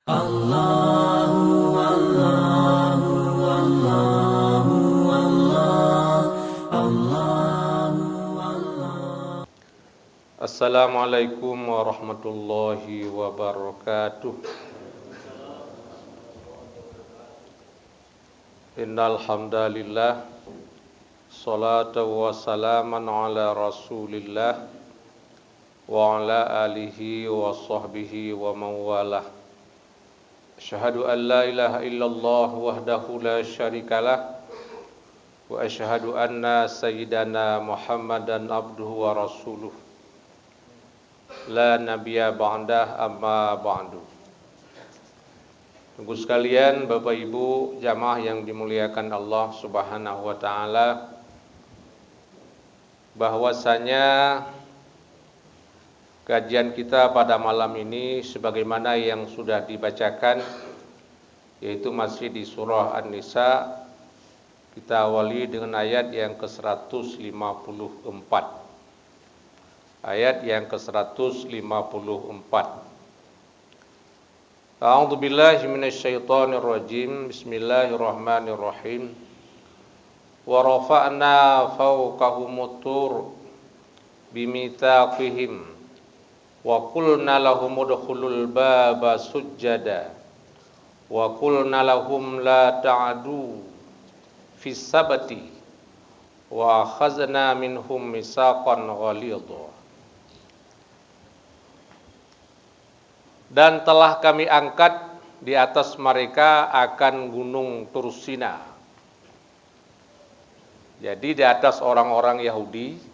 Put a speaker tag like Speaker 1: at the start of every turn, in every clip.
Speaker 1: Allahu Allahu Allahu Allah Allahu Allah.
Speaker 2: Assalamualaikum warahmatullahi wabarakatuh. Innal hamdalillah salatu wassalaman ala Rasulillah wa ala alihi wa sahbihi wa mawalah. Asyhadu an la ilaha illallah wahdahu la syarikalah wa asyhadu anna sayyidana Muhammadan abduhu wa rasuluh la nabiyya ba'dah amma ba'du. Tunggu sekalian, Bapak Ibu jamaah yang dimuliakan Allah Subhanahu wa taala, bahwasanya kajian kita pada malam ini sebagaimana yang sudah dibacakan, yaitu masih di surah An-Nisa. Kita awali dengan ayat yang ke-154. Ayat yang ke-154. A'udzu billahi minasyaitonir rajim. Bismillahirrahmanirrahim. Wa rafa'na fawqahumut tur bimitsaqihim wa qulna lahum udkhulul baba sujada wa qulna lahum la ta'du fis sabati wa akhazna minhum mitsaqan ghalidha. Dan telah kami angkat di atas mereka akan gunung Tursina. Jadi di atas orang-orang Yahudi,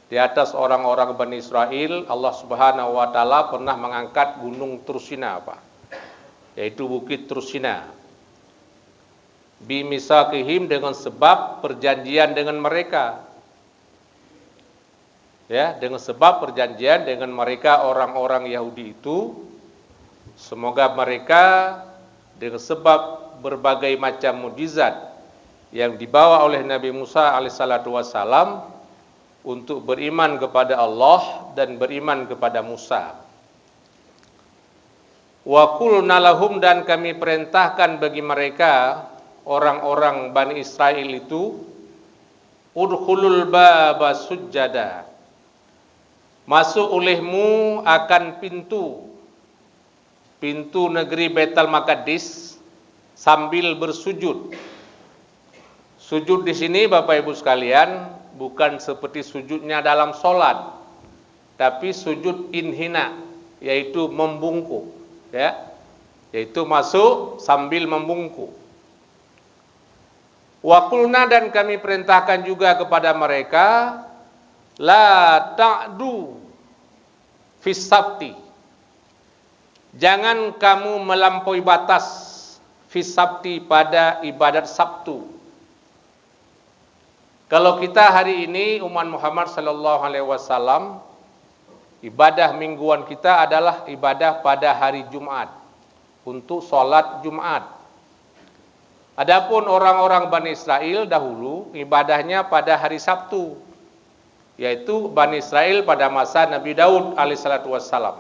Speaker 2: di atas orang-orang Bani Israel, Allah Subhanahu wa taala pernah mengangkat gunung Tursina, yaitu bukit Tursina. Bimisakihim, dengan sebab perjanjian dengan mereka. Ya, dengan sebab perjanjian dengan mereka orang-orang Yahudi itu, semoga mereka dengan sebab berbagai macam mukjizat yang dibawa oleh Nabi Musa alaihissalatu wassalam untuk beriman kepada Allah dan beriman kepada Musa. Wa qulna lahum, dan kami perintahkan bagi mereka orang-orang Bani Israel itu, udkhulul baba sujada, masuk olehmu akan pintu negeri Baitul Maqdis sambil bersujud. Sujud di sini Bapak Ibu sekalian bukan seperti sujudnya dalam sholat, tapi sujud inhina, yaitu membungkuk, ya, yaitu masuk sambil membungkuk. Wa qulna, dan kami perintahkan juga kepada mereka, la ta'du fis sabti, jangan kamu melampaui batas fis sabti, pada ibadat Sabtu. Kalau kita hari ini umat Muhammad sallallahu alaihi wasallam, ibadah mingguan kita adalah ibadah pada hari Jumat untuk sholat Jumat. Adapun orang-orang Bani Israel dahulu ibadahnya pada hari Sabtu, yaitu Bani Israel pada masa Nabi Daud alaihissalatu wassalam.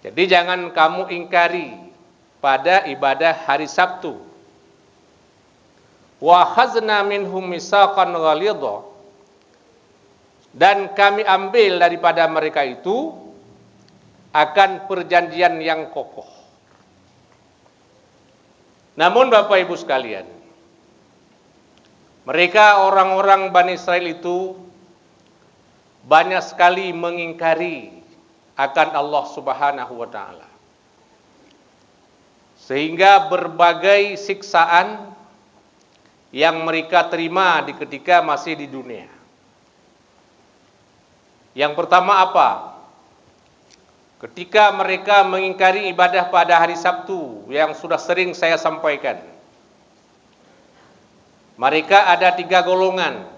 Speaker 2: Jadi jangan kamu ingkari pada ibadah hari Sabtu. Wa khazna minhum mitsaqan ghalidha, dan kami ambil daripada mereka itu akan perjanjian yang kokoh. Namun Bapak Ibu sekalian, mereka orang-orang Bani Israel itu banyak sekali mengingkari akan Allah Subhanahu wa taala, sehingga berbagai siksaan yang mereka terima di ketika masih di dunia. Yang pertama apa? Ketika mereka mengingkari ibadah pada hari Sabtu, yang sudah sering saya sampaikan, mereka ada 3 golongan.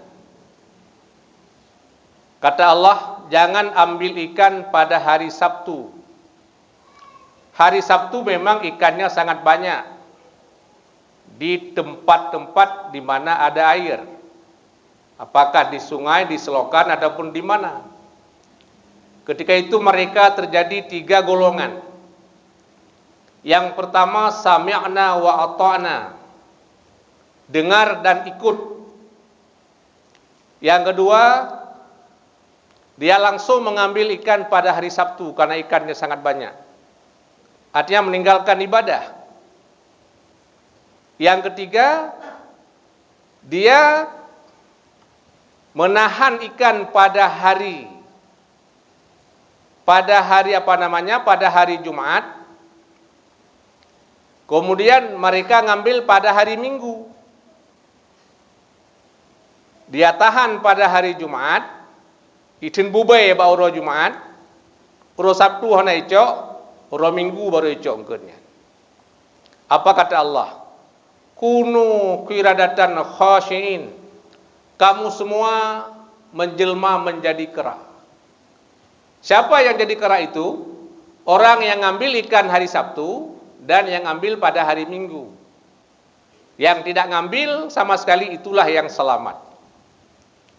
Speaker 2: Kata Allah, jangan ambil ikan pada hari Sabtu. Hari Sabtu memang ikannya sangat banyak di tempat-tempat di mana ada air. Apakah di sungai, di selokan, ataupun di mana. Ketika itu mereka terjadi 3 golongan. Yang pertama, sami'na wa ata'na, dengar dan ikut. Yang kedua, dia langsung mengambil ikan pada hari Sabtu karena ikannya sangat banyak. Artinya meninggalkan ibadah. Yang ketiga, dia menahan ikan pada hari pada hari Jumat. Kemudian mereka ngambil pada hari Minggu. Dia tahan pada hari Jumat, itin bubai ba uro Jumat, uro Sabtu hana icok, uro Minggu baru icok engkeunnya. Apa kata Allah? Kunu qiradatan khashiin. Kamu semua menjelma menjadi kera. Siapa yang jadi kera itu? Orang yang ngambil ikan hari Sabtu dan yang ngambil pada hari Minggu. Yang tidak ngambil sama sekali itulah yang selamat.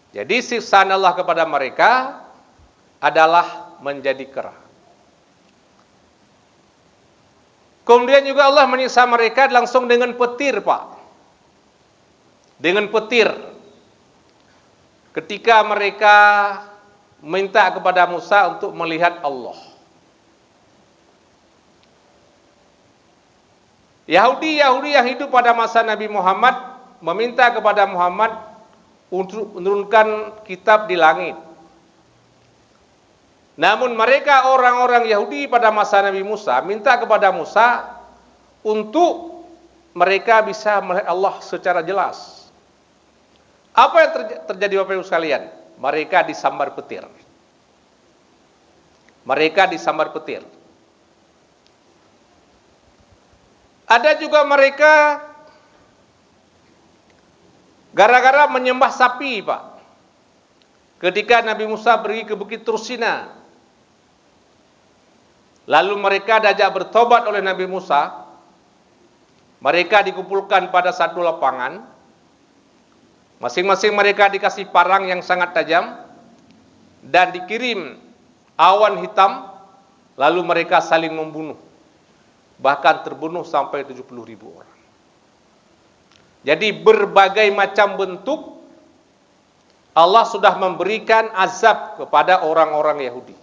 Speaker 2: Jadi siksaan Allah kepada mereka adalah menjadi kera. Kemudian juga Allah menyiksa mereka langsung dengan petir, Pak. Dengan petir. Ketika mereka minta kepada Musa untuk melihat Allah. Yahudi yang hidup pada masa Nabi Muhammad meminta kepada Muhammad untuk menurunkan kitab di langit. Namun mereka orang-orang Yahudi pada masa Nabi Musa minta kepada Musa untuk mereka bisa melihat Allah secara jelas. Apa yang terjadi Bapak Ibu sekalian? Mereka disambar petir. Mereka disambar petir. Ada juga mereka gara-gara menyembah sapi, Pak. Ketika Nabi Musa pergi ke Bukit Tursina, lalu mereka diajak bertobat oleh Nabi Musa. Mereka dikumpulkan pada satu lapangan. Masing-masing mereka dikasih parang yang sangat tajam dan dikirim awan hitam, lalu mereka saling membunuh. Bahkan terbunuh sampai 70.000 orang. Jadi berbagai macam bentuk Allah sudah memberikan azab kepada orang-orang Yahudi.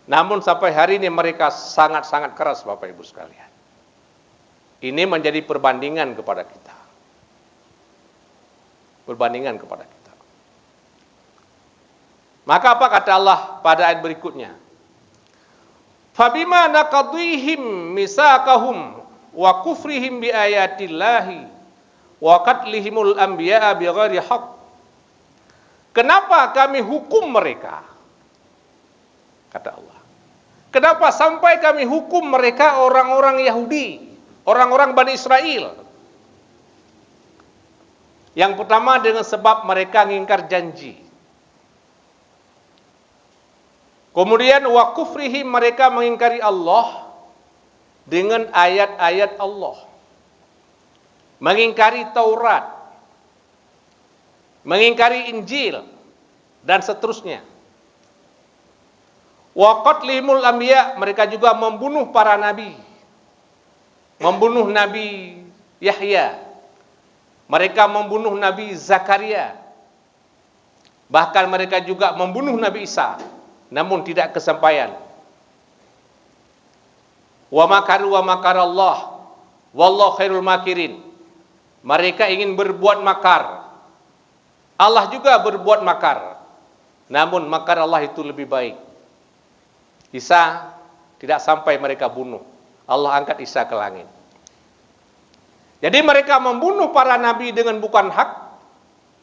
Speaker 2: Namun sampai hari ini mereka sangat-sangat keras, Bapak Ibu sekalian. Ini menjadi perbandingan kepada kita. Perbandingan kepada kita. Maka apa kata Allah pada ayat berikutnya? Fabima naqadhihim misaqahum wa kufrihim bi ayatillahi wa qatlihimul anbiya'a bighairi haqq. Kenapa kami hukum mereka? Kata Allah. Kenapa sampai kami hukum mereka orang-orang Yahudi, orang-orang Bani Israel? Yang pertama dengan sebab mereka mengingkar janji. Kemudian wa kufrihim, mereka mengingkari Allah dengan ayat-ayat Allah. Mengingkari Taurat. Mengingkari Injil dan seterusnya. Wa qatlihimul anbiya, mereka juga membunuh para nabi. Membunuh Nabi Yahya. Mereka membunuh Nabi Zakaria. Bahkan mereka juga membunuh Nabi Isa. Namun tidak kesampaian. Wa makaru wa makarallah. Wallahu khairul makirin. Mereka ingin berbuat makar. Allah juga berbuat makar. Namun makar Allah itu lebih baik. Isa tidak sampai mereka bunuh. Allah angkat Isa ke langit. Jadi mereka membunuh para nabi dengan bukan hak,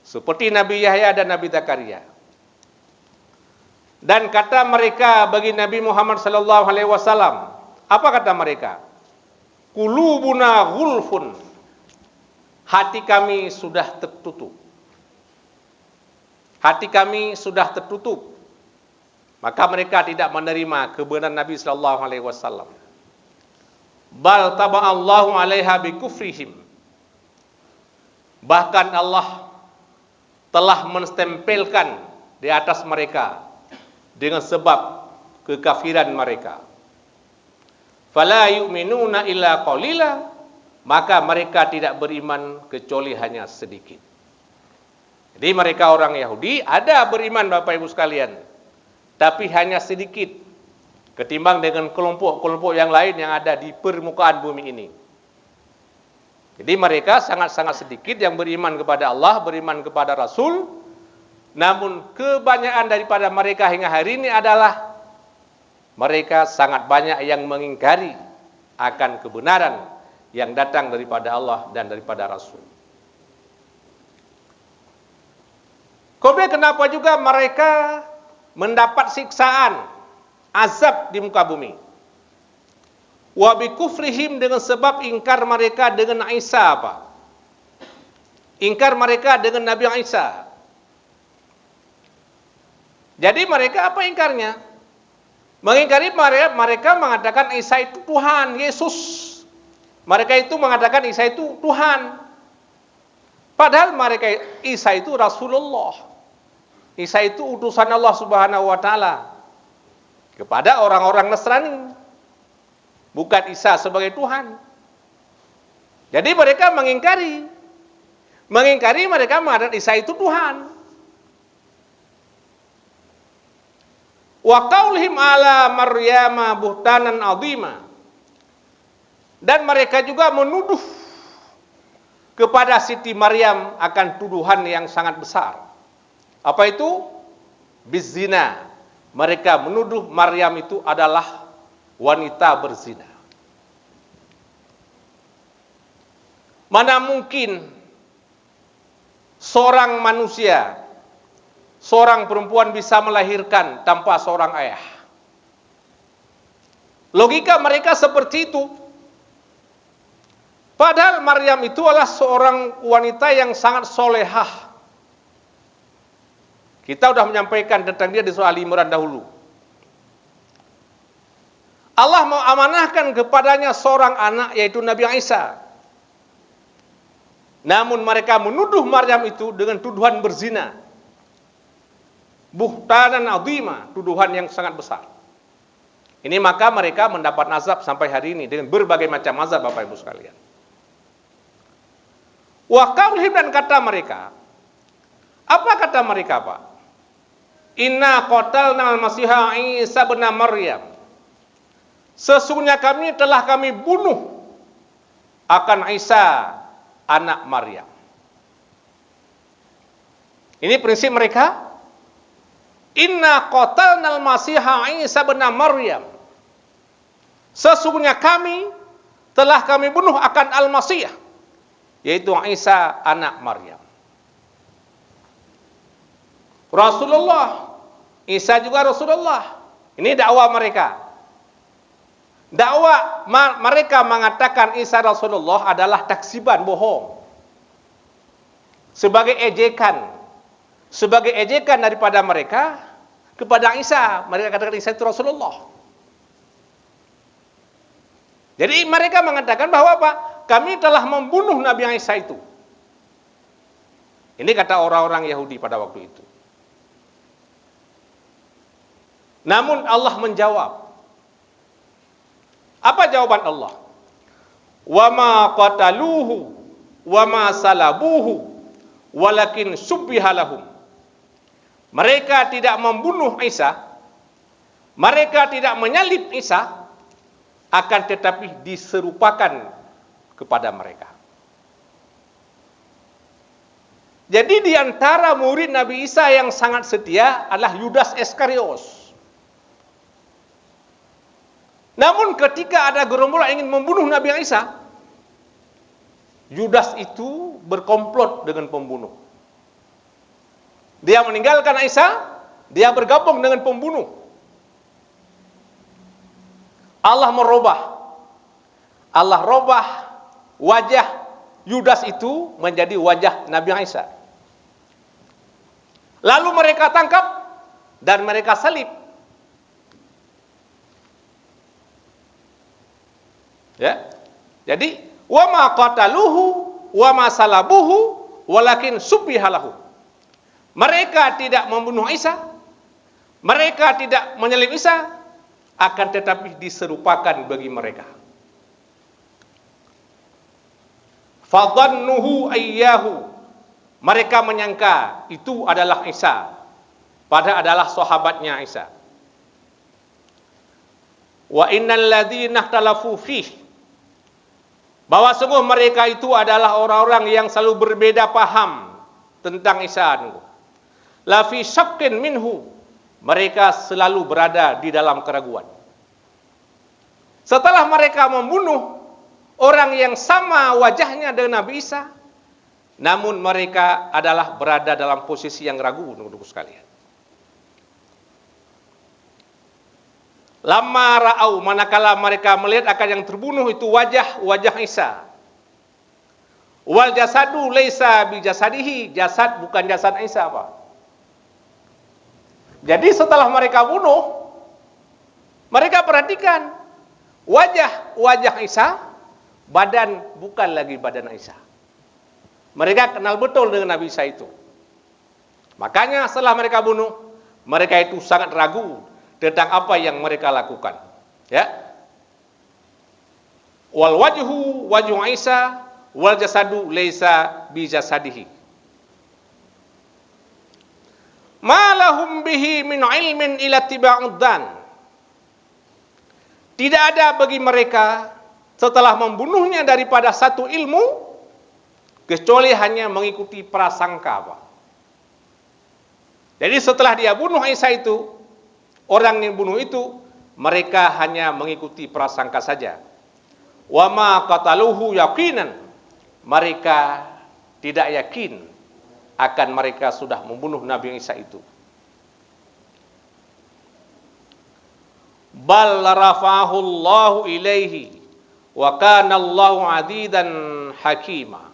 Speaker 2: seperti Nabi Yahya dan Nabi Zakaria. Dan kata mereka bagi Nabi Muhammad SAW, apa kata mereka? Qulubuna ghulfun, hati kami sudah tertutup. Hati kami sudah tertutup. Maka mereka tidak menerima kebenaran Nabi SAW. Bal taba'allahu 'alaiha bikufrihim. Bahkan Allah telah menstempelkan di atas mereka dengan sebab kekafiran mereka. fala yu'minuna illa qalila, maka mereka tidak beriman kecuali hanya sedikit. Jadi mereka orang Yahudi ada beriman Bapak Ibu sekalian, tapi hanya sedikit ketimbang dengan kelompok-kelompok yang lain yang ada di permukaan bumi ini. Jadi mereka sangat-sangat sedikit yang beriman kepada Allah, beriman kepada Rasul. Namun kebanyakan daripada mereka hingga hari ini adalah mereka sangat banyak yang mengingkari akan kebenaran yang datang daripada Allah dan daripada Rasul. Kemudian kenapa juga mereka mendapat siksaan, azab di muka bumi? Wa bi kufrihim, dengan sebab ingkar mereka dengan Isa apa? Ingkar mereka dengan Nabi Isa. Jadi mereka apa ingkarnya? Mengingkari mereka mengatakan Isa itu Tuhan, Yesus. Mereka itu mengatakan Isa itu Tuhan. Padahal mereka Isa itu Rasulullah. Isa itu utusan Allah Subhanahu wa taala kepada orang-orang Nasrani. Bukan Isa sebagai Tuhan. Jadi mereka mengingkari mereka mengatakan Isa itu Tuhan. Wa qaulihim ala Maryama buhtanan azima. Dan mereka juga menuduh kepada Siti Maryam akan tuduhan yang sangat besar. Apa itu? Bizina. Mereka menuduh Maryam itu adalah wanita berzina. Mana mungkin seorang manusia, seorang perempuan bisa melahirkan tanpa seorang ayah? Logika mereka seperti itu. Padahal Maryam itu adalah seorang wanita yang sangat solehah. Kita sudah menyampaikan tentang dia di surah Ali Imran dahulu. Allah mau amanahkan kepadanya seorang anak, yaitu Nabi Isa. Namun mereka menuduh Maryam itu dengan tuduhan berzina. Buhtanan azima, tuduhan yang sangat besar. Ini maka mereka mendapat azab sampai hari ini dengan berbagai macam azab Bapak Ibu sekalian. Wa qaulihim, dan kata mereka. Apa kata mereka, Pak? Inna qatalna al-Masiha Isa bin Maryam. Sesungguhnya kami bunuh akan Isa anak Maryam. Ini prinsip mereka. Inna qatalna al-Masiha Isa bin Maryam. Sesungguhnya kami bunuh akan Al-Masih, yaitu Isa anak Maryam. Rasulullah, Isa juga Rasulullah. Ini dakwah mereka. Dakwah mereka mengatakan Isa Rasulullah adalah taksiban, bohong. Sebagai ejekan daripada mereka kepada Isa. Mereka katakan Isa itu Rasulullah. Jadi mereka mengatakan bahwa apa? Kami telah membunuh Nabi Isa itu. Ini kata orang-orang Yahudi pada waktu itu. Namun Allah menjawab. Apa jawaban Allah? Wa ma qataluhu wa ma salabuhu walakin subbiha lahum. Mereka tidak membunuh Isa, mereka tidak menyalib Isa, akan tetapi diserupakan kepada mereka. Jadi di antara murid Nabi Isa yang sangat setia adalah Yudas Iskariot. Namun ketika ada gerombolan ingin membunuh Nabi Isa, Yudas itu berkomplot dengan pembunuh. Dia meninggalkan Isa, dia bergabung dengan pembunuh. Allah robah wajah Yudas itu menjadi wajah Nabi Isa. Lalu mereka tangkap dan mereka salib. Ya. Jadi wa ma qataluhu wa ma salabuhu walakin subbiha lahu. Mereka tidak membunuh Isa, mereka tidak menyalib Isa, akan tetapi diserupakan bagi mereka. Fadhannuhu ayyahu, mereka menyangka itu adalah Isa, padahal adalah sahabatnya Isa. Wa innal ladzina ikhtalafu fihi, bahwa sungguh mereka itu adalah orang-orang yang selalu berbeda paham tentang Isa. La fi syakkin minhu, mereka selalu berada di dalam keraguan. Setelah mereka membunuh orang yang sama wajahnya dengan Nabi Isa, namun mereka adalah berada dalam posisi yang ragu, teman-teman sekalian. Lama ra'au, manakala mereka melihat akan yang terbunuh itu wajah Isa. Wal jasadu laisa bi jasadihi, jasad bukan jasad Isa, Pak. Jadi setelah mereka bunuh, mereka perhatikan wajah Isa, badan bukan lagi badan Isa. Mereka kenal betul dengan Nabi Isa itu. Makanya setelah mereka bunuh, mereka itu sangat ragu tentang apa yang mereka lakukan. Ya. Wal wajhu wajhu Isa wal jasadu laisa bi jasadihi. Ma lahum bihi min ilmin ila tiba'ud dan. Tidak ada bagi mereka setelah membunuhnya daripada satu ilmu kecuali hanya mengikuti prasangka, Pak. Jadi setelah dia bunuh Isa itu, orang yang bunuh itu, mereka hanya mengikuti prasangka saja. Wa ma qataluhu yaqinan, mereka tidak yakin akan mereka sudah membunuh Nabi Isa itu. Bal rafa'ahu Allahu ilaihi wa kana Allahu 'azidan hakima.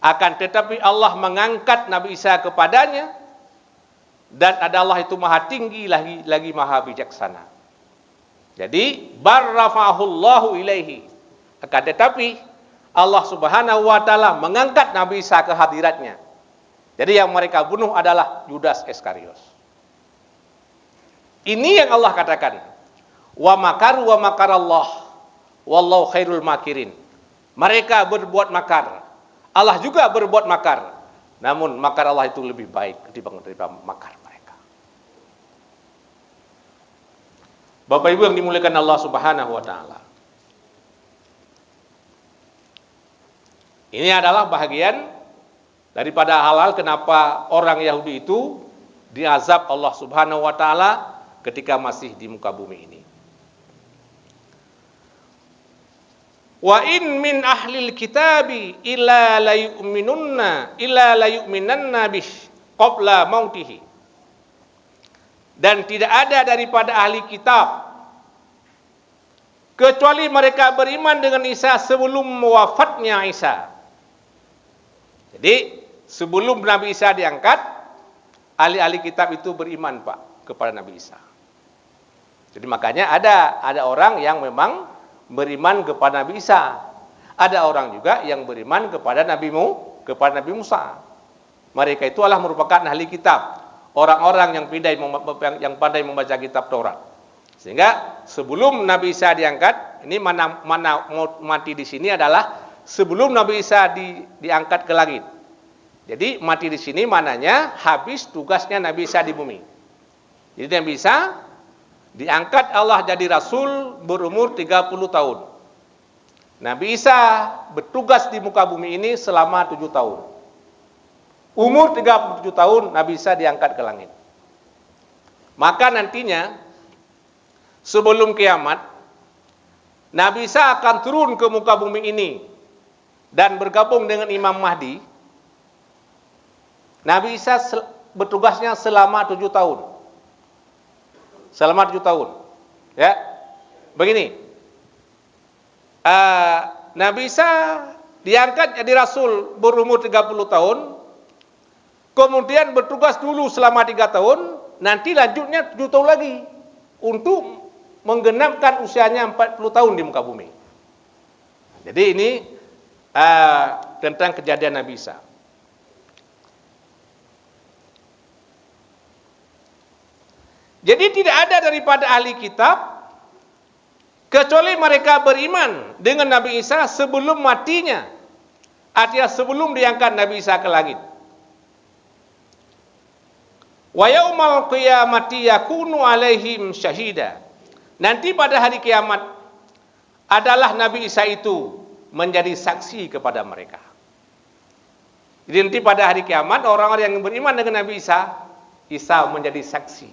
Speaker 2: Akan tetapi Allah mengangkat Nabi Isa kepadanya, dan adalah itu maha tinggi lagi maha bijaksana. Jadi bal rafa'ahu Allahu ilaihi, akan tetapi Allah Subhanahu wa taala mengangkat Nabi Isa ke hadiratnya. Jadi yang mereka bunuh adalah Yudas Iskariot. Ini yang Allah katakan, wa makaru wa makarallah wallahu khairul makirin. Mereka berbuat makar, Allah juga berbuat makar, namun makar Allah itu lebih baik daripada makar mereka. Bapak Ibu yang dimuliakan Allah Subhanahu wa taala, ini adalah bahagian daripada hal-hal kenapa orang Yahudi itu diazab Allah Subhanahu wa taala ketika masih di muka bumi ini. Wa in min ahlil kitabi illa la yu'minanna bih qabla mautihi. Dan tidak ada daripada ahli kitab kecuali mereka beriman dengan Isa sebelum wafatnya Isa. Jadi sebelum Nabi Isa diangkat, ahli-ahli kitab itu beriman, Pak, kepada Nabi Isa. Jadi makanya ada orang yang memang beriman kepada Nabi Isa. Ada orang juga yang beriman kepada Nabi Musa. Mereka itu adalah merupakan ahli kitab, orang-orang yang pandai membaca kitab Taurat. Sehingga sebelum Nabi Isa diangkat, ini mana mau mati di sini adalah sebelum Nabi Isa diangkat ke langit. Jadi mati di sini mananya habis tugasnya Nabi Isa di bumi. Jadi Nabi Isa diangkat Allah jadi rasul berumur 30 tahun. Nabi Isa bertugas di muka bumi ini selama 7 tahun. Umur 37 tahun Nabi Isa diangkat ke langit. Maka nantinya sebelum kiamat, Nabi Isa akan turun ke muka bumi ini dan bergabung dengan Imam Mahdi. Nabi Isa bertugasnya selama 7 tahun. Selama 7 tahun. Ya. Begini. Nabi Isa diangkat jadi rasul berumur 30 tahun. Kemudian bertugas dulu selama 3 tahun, nanti lanjutnya 7 tahun lagi untuk menggenapkan usianya 40 tahun di muka bumi. Jadi ini tentang kejadian Nabi Isa. Jadi tidak ada daripada ahli kitab kecuali mereka beriman dengan Nabi Isa sebelum matinya, artinya sebelum diangkat Nabi Isa ke langit. Wa yaumal qiyamati yakunu alaihim syahida. Nanti pada hari kiamat adalah Nabi Isa itu menjadi saksi kepada mereka. Jadi nanti pada hari kiamat orang-orang yang beriman dengan Nabi Isa, Isa menjadi saksi.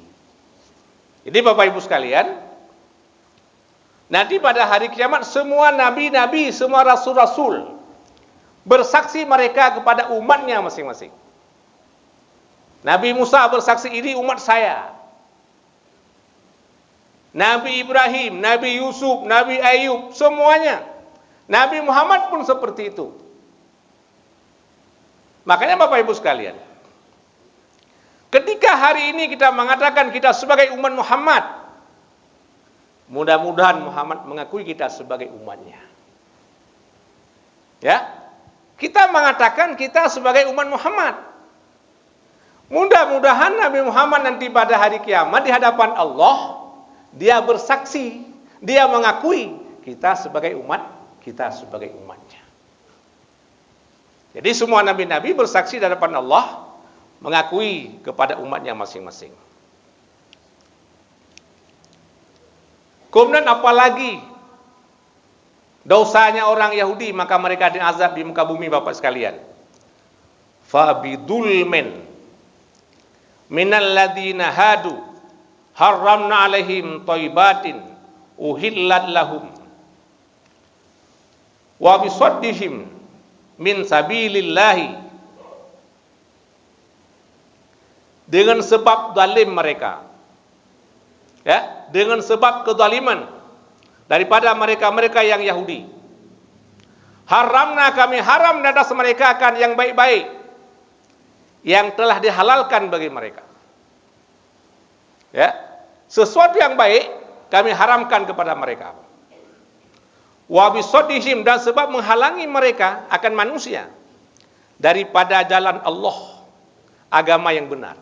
Speaker 2: Jadi Bapak Ibu sekalian, nanti pada hari kiamat semua nabi-nabi, semua rasul-rasul bersaksi mereka kepada umatnya masing-masing. Nabi Musa bersaksi, ini umat saya. Nabi Ibrahim, Nabi Yusuf, Nabi Ayub, semuanya. Nabi Muhammad pun seperti itu. Makanya Bapak Ibu sekalian, ketika hari ini kita mengatakan kita sebagai umat Muhammad, mudah-mudahan Muhammad mengakui kita sebagai umatnya. Ya, kita mengatakan kita sebagai umat Muhammad. Mudah-mudahan Nabi Muhammad nanti pada hari kiamat di hadapan Allah, dia bersaksi, dia mengakui kita sebagai umatnya. Jadi semua nabi-nabi bersaksi di hadapan Allah, mengakui kepada umatnya masing-masing. Kemudian apalagi dosanya orang Yahudi, maka mereka diazab di muka bumi Bapak sekalian. Fabidulmen minal ladina hadu haramna alaihim thayyibatin uhillat lahum wa bisaddihim min sabilillahi, dengan sebab zalim mereka, ya, dengan sebab kezaliman daripada mereka-mereka yang Yahudi, haramna, kami haram atas mereka akan yang baik-baik yang telah dihalalkan bagi mereka. Ya, sesuatu yang baik kami haramkan kepada mereka. Wa bisaddihim, dan sebab menghalangi mereka akan manusia daripada jalan Allah, agama yang benar.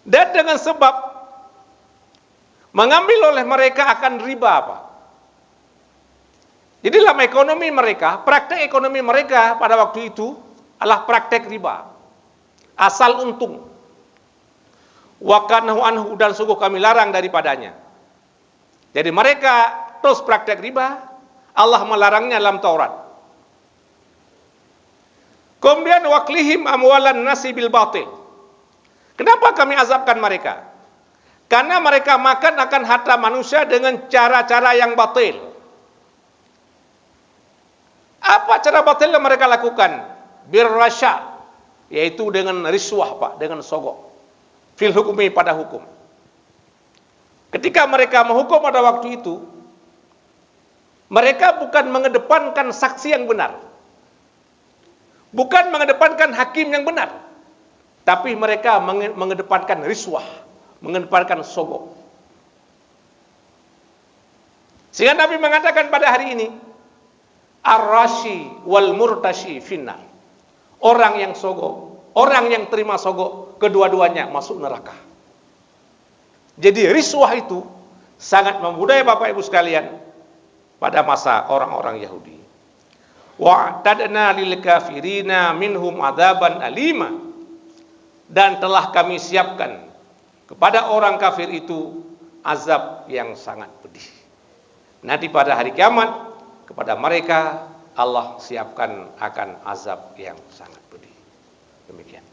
Speaker 2: Dan dengan sebab mengambil oleh mereka akan riba apa? Jadi dalam ekonomi mereka, praktek ekonomi mereka pada waktu itu adalah praktek riba, asal untung. Wa kanahu anhu, dan sungguh kami larang daripadanya. Jadi mereka terus praktek riba, Allah melarangnya dalam Taurat. Kemudian waklihim amwalan nasi bil batil. Kenapa kami azabkan mereka? Karena mereka makan akan harta manusia dengan cara-cara yang batil. Apa cara batil yang mereka lakukan? Birrasya, yaitu dengan riswah Pak, dengan sogok. Fil hukumi, pada hukum. Ketika mereka menghukum pada waktu itu, mereka bukan mengedepankan saksi yang benar, bukan mengedepankan hakim yang benar, tapi mereka mengedepankan riswah, mengedepankan sogok. Sehingga Nabi mengatakan pada hari ini, ar-rashi wal murtashi finnar. Orang yang sogok, orang yang terima sogok, kedua-duanya masuk neraka. Jadi riswah itu sangat membudaya Bapak Ibu sekalian pada masa orang-orang Yahudi. Wa'tadna lil kafirina minhum adzaban alima, dan telah kami siapkan kepada orang kafir itu azab yang sangat pedih. Nanti pada hari kiamat kepada mereka Allah siapkan akan azab yang sangat pedih. Demikian.